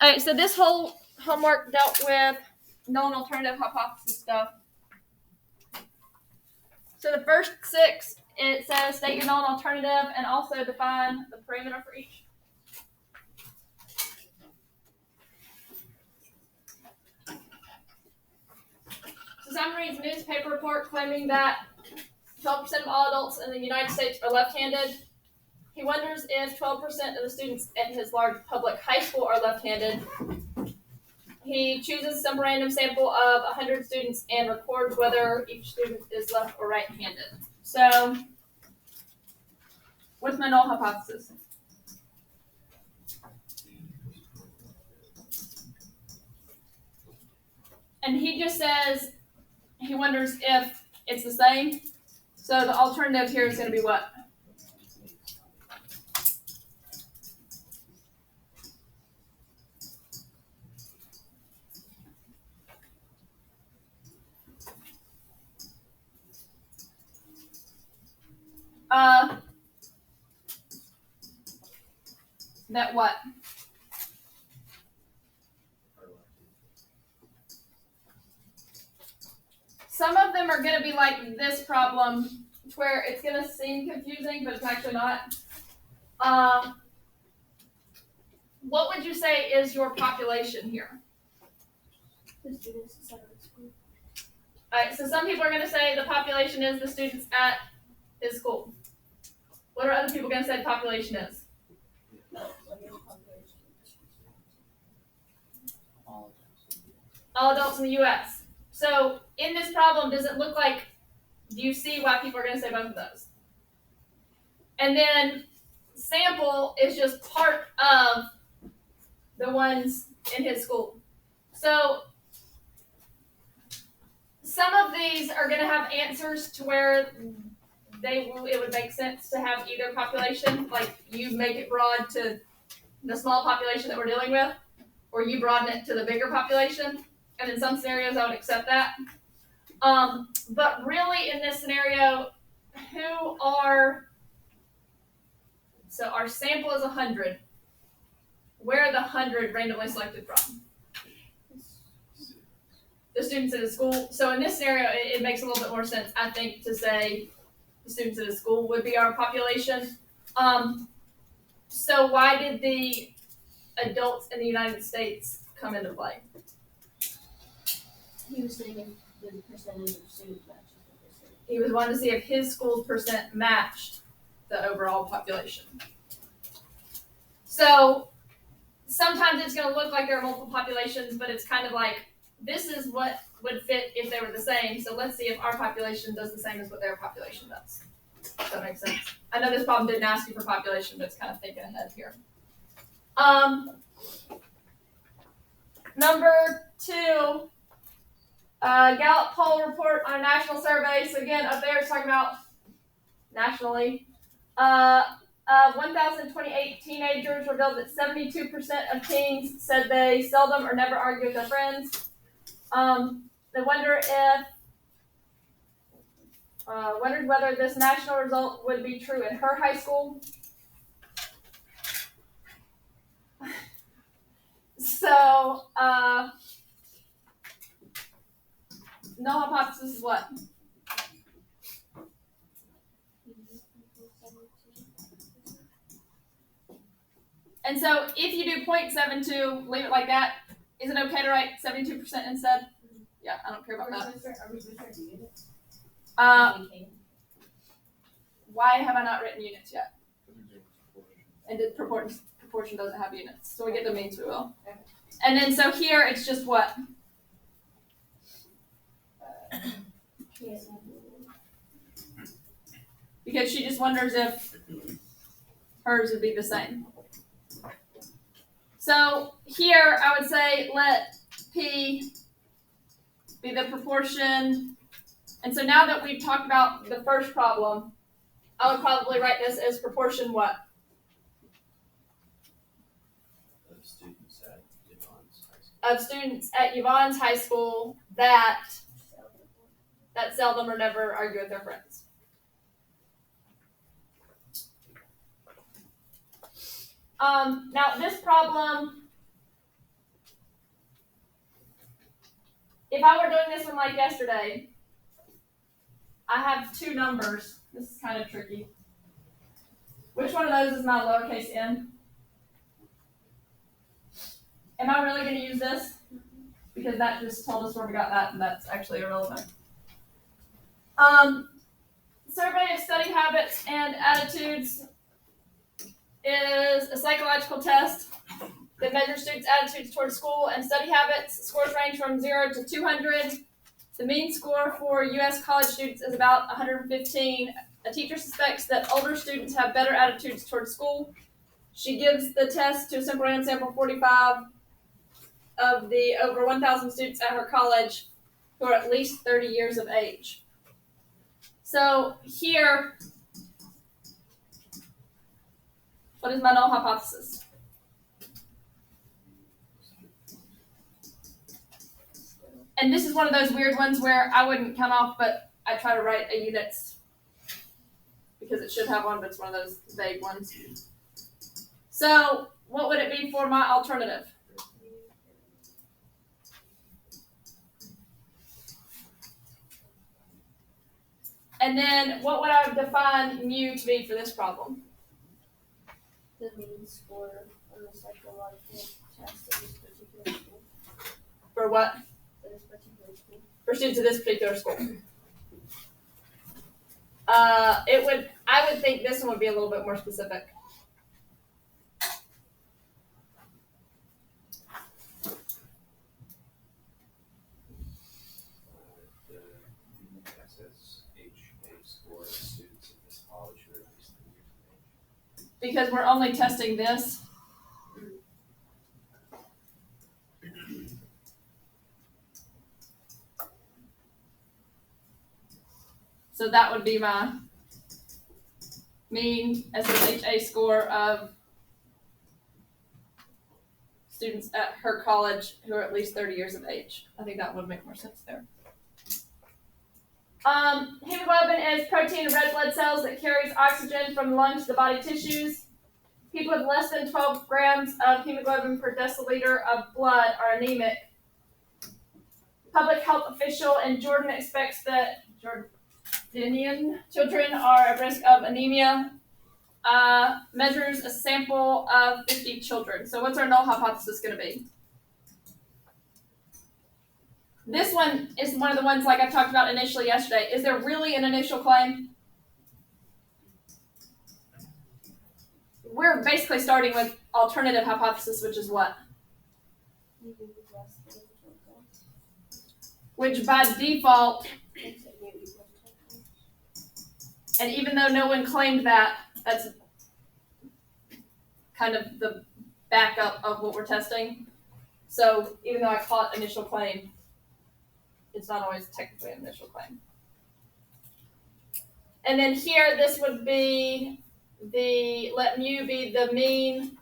All right, so this whole homework dealt with null and alternative hypothesis stuff. So the first 6, it says state your null and alternative and also define the parameter for each. So some reads a newspaper report claiming that 12% of all adults in the United States are left-handed. He wonders if 12% of the students at his large public high school are left-handed. He chooses some random sample of 100 students and records whether each student is left or right-handed. So, what's my null hypothesis? And he just says he wonders if it's the same. So the alternative here is going to be what? That what? Some of them are going to be like this problem, where it's going to seem confusing, but it's actually not. What would you say is your population here? The students inside of the school. All right, so some people are going to say the population is the students at his school. What are other people going to say the population is? All adults in the U.S. So in this problem, does it look like, do you see why people are going to say both of those? And then sample is just part of the ones in his school. So some of these are going to have answers to where it would make sense to have either population, like you make it broad to the small population that we're dealing with, or you broaden it to the bigger population. And in some scenarios, I would accept that. But really, in this scenario, so our sample is 100. Where are the 100 randomly selected from? The students at the school. So in this scenario, it makes a little bit more sense, I think, to say the students at the school would be our population. So why did the adults in the United States come into play? He was saying if the percentage of students matches the percentage. He was wanting to see if his school's percent matched the overall population. So sometimes it's going to look like there are multiple populations, but it's kind of like, this is what would fit if they were the same. So let's see if our population does the same as what their population does. If that makes sense. I know this problem didn't ask you for population, but it's kind of thinking ahead here. Number 2, Gallup poll report on a national survey. So again, up there it's talking about nationally. 1,028 teenagers revealed that 72% of teens said they seldom or never argue with their friends. They wondered whether this national result would be true in her high school. So, null hypothesis is what? And so if you do 0.72, leave it like that. Is it okay to write 72% instead? Yeah, I don't care about that. Are we returning units? Why have I not written units yet? And the proportion doesn't have units. So we get the means, we will. Okay. And then so here it's just what? Because she just wonders if hers would be the same. So here I would say let P be the proportion. And so now that we've talked about the first problem, I would probably write this as proportion what? Of students at Yvonne's high school that seldom or never argue with their friends. Now this problem if I were doing this one like yesterday, I have two numbers. This is kind of tricky. Which one of those is my lowercase n? Am I really going to use this? Because that just told us where we got that, and that's actually irrelevant. Survey of study habits and attitudes is a psychological test that measures students' attitudes toward school and study habits. Scores range from 0 to 200. The mean score for U.S. college students is about 115. A teacher suspects that older students have better attitudes toward school. She gives the test to a simple random sample of 45 of the over 1,000 students at her college who are at least 30 years of age. So here, what is my null hypothesis? And this is one of those weird ones where I wouldn't count off, but I try to write a units because it should have one, but it's one of those vague ones. So what would it be for my alternative? And then what would I define mu to be for this problem? The mean score on the psychological test of this particular school. For what? For this particular school. For students of this particular school. I would think this one would be a little bit more specific. Because we're only testing this. So that would be my mean SSHA score of students at her college who are at least 30 years of age. I think that would make more sense there. Hemoglobin is protein in red blood cells that carries oxygen from the lungs to the body tissues. People with less than 12 grams of hemoglobin per deciliter of blood are anemic. Public health official in Jordan expects that Jordanian children are at risk of anemia. Measures a sample of 50 children. So what's our null hypothesis going to be? This one is one of the ones like I talked about initially yesterday. Is there really an initial claim? We're basically starting with alternative hypothesis, which is what? Which by default, and even though no one claimed that, that's kind of the backup of what we're testing. So even though I call it initial claim, it's not always technically an initial claim. And then here, this would be let mu be the mean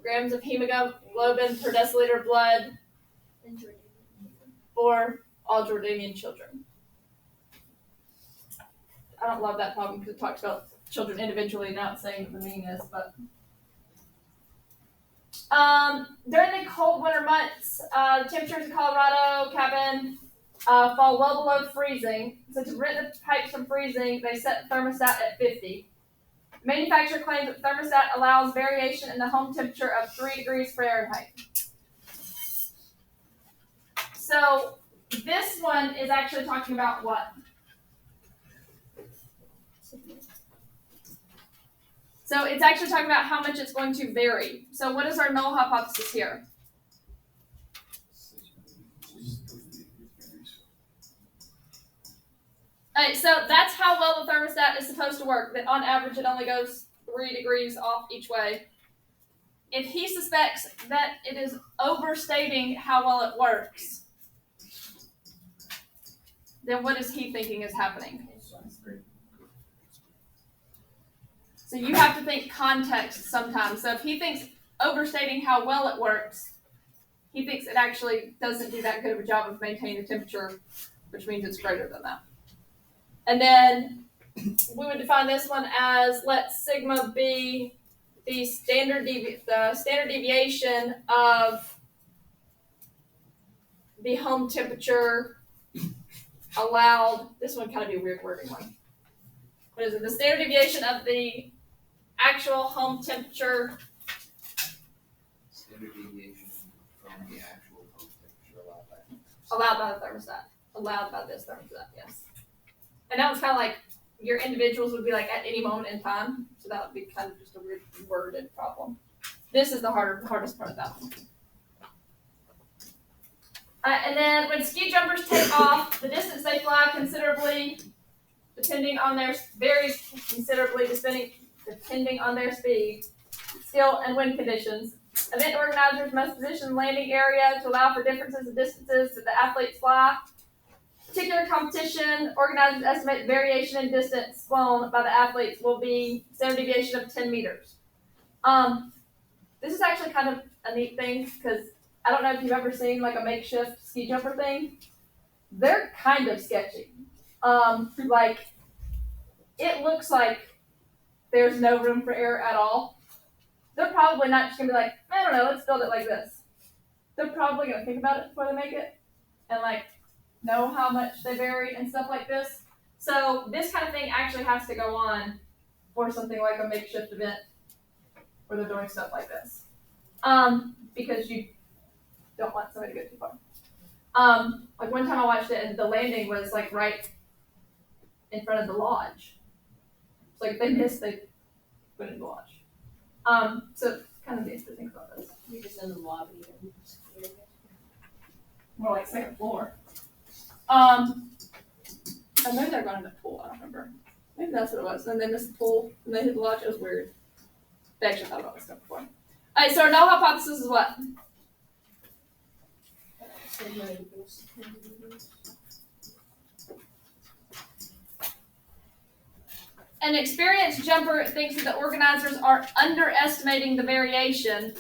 grams of hemoglobin per deciliter of blood for all Jordanian children. I don't love that problem because it talks about children individually, not saying what the mean is, but during the cold winter months, the temperatures in Colorado cabin fall well below freezing. So to prevent the pipes from freezing, they set the thermostat at 50. Manufacturer claims that the thermostat allows variation in the home temperature of 3 degrees Fahrenheit. So this one is actually talking about what? So it's actually talking about how much it's going to vary. So what is our null hypothesis here? Alright, so that's how well the thermostat is supposed to work, that on average it only goes 3 degrees off each way. If he suspects that it is overstating how well it works, then what is he thinking is happening? So you have to think context sometimes. So if he thinks overstating how well it works, he thinks it actually doesn't do that good of a job of maintaining the temperature, which means it's greater than that. And then we would define this one as let sigma be the standard deviation of the home temperature allowed, this one kind of be a weird wording one. What is it? The standard deviation of the actual home temperature. Standard deviation from the actual home temperature Allowed by the thermostat. Allowed by this thermostat, yes. And that was kind of like your individuals would be like at any moment in time. So that would be kind of just a weird worded problem. This is the hardest part of that one. And then when ski jumpers take off, the distance they fly considerably, varies considerably depending on their speed, skill, and wind conditions. Event organizers must position the landing area to allow for differences in distances that the athletes fly. Particular competition, organizers estimate variation in distance flown by the athletes will be standard deviation of 10 meters. This is actually kind of a neat thing because I don't know if you've ever seen like a makeshift ski jumper thing. They're kind of sketchy. Like it looks like there's no room for error at all. They're probably not just gonna be like, I don't know, let's build it like this. They're probably gonna think about it before they make it and like know how much they vary and stuff like this. So this kind of thing actually has to go on for something like a makeshift event where they're doing stuff like this. Because you don't want somebody to go too far. Like one time I watched it and the landing was like right in front of the lodge. So like if they missed, they went in the lodge. So it's kind of neat to think about this. You're just in the lobby. More like second floor. I know they're going to the pool, I don't remember. Maybe that's what it was. And they missed the pool and they hit the lodge. It was weird. They actually thought about this stuff before. Alright, so our null hypothesis is what? An experienced jumper thinks that the organizers are underestimating the variation.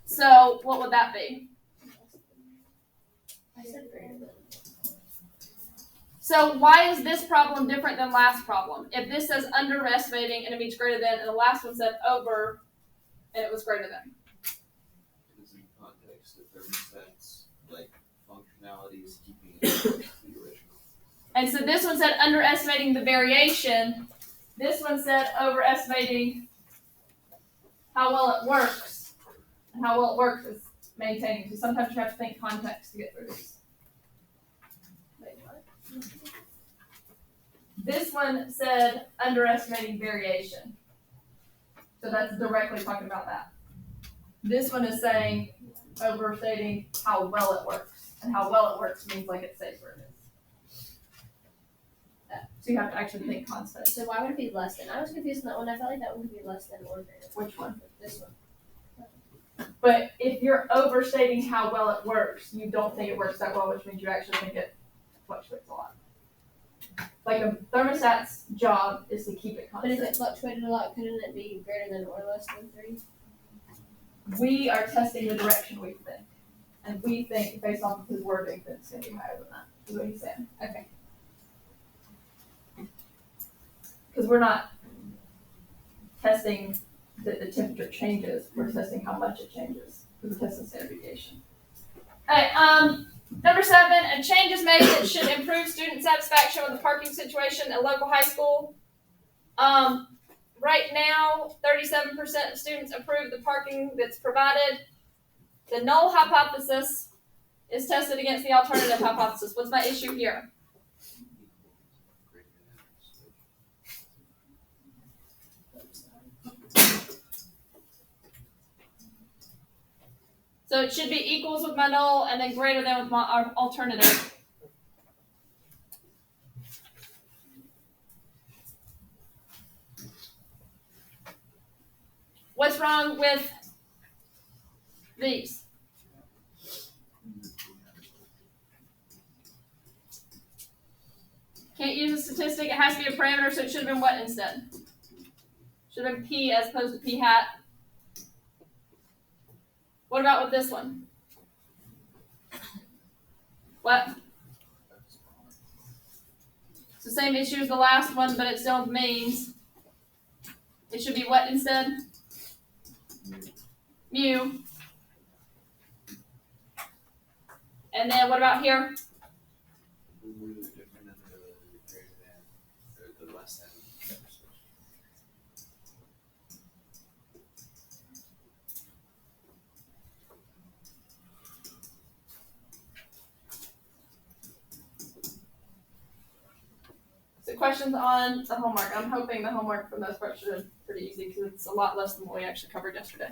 So what would that be? I said greater than. So why is this problem different than last problem? If this says underestimating and it means greater than, and the last one said over and it was greater than. Because in context, the thermostat's like functionality is keeping it the original. And so this one said underestimating the variation. This one said overestimating how well it works. And how well it works is maintaining. So sometimes you have to think context to get through this. Wait, what? This one said underestimating variation. So that's directly talking about that. This one is saying overstating how well it works. And how well it works means like it stays where it is. So you have to actually think context. So why would it be less than? I was confused on that one. I felt like that one could be less than or greater. Which one? This one. But if you're overstating how well it works, you don't think it works that well, which means you actually think it fluctuates a lot. Like a thermostat's job is to keep it But constant. if it fluctuated a lot, couldn't it be greater than or less than 3? We are testing the direction we think. And we think, based off of his wording, that it's going to be higher than that, is what he's saying. Okay. Because we're not testing that the temperature changes, we're testing how much it changes. Because we're testing standard deviation. Alright, number 7, a change is made that should improve student satisfaction with the parking situation at local high school. Right now, 37% of students approve the parking that's provided. The null hypothesis is tested against the alternative hypothesis. What's my issue here? So it should be equals with my null and then greater than with my alternative. What's wrong with these? Can't use a statistic, it has to be a parameter, so it should have been what instead? Should have been p as opposed to p hat. What about with this one? What? It's the same issue as the last one, but it still means it should be what instead? Mu. And then what about here? Remove the different and the greater than, or the less than. So questions on the homework. I'm hoping the homework for the most part should be pretty easy because it's a lot less than what we actually covered yesterday.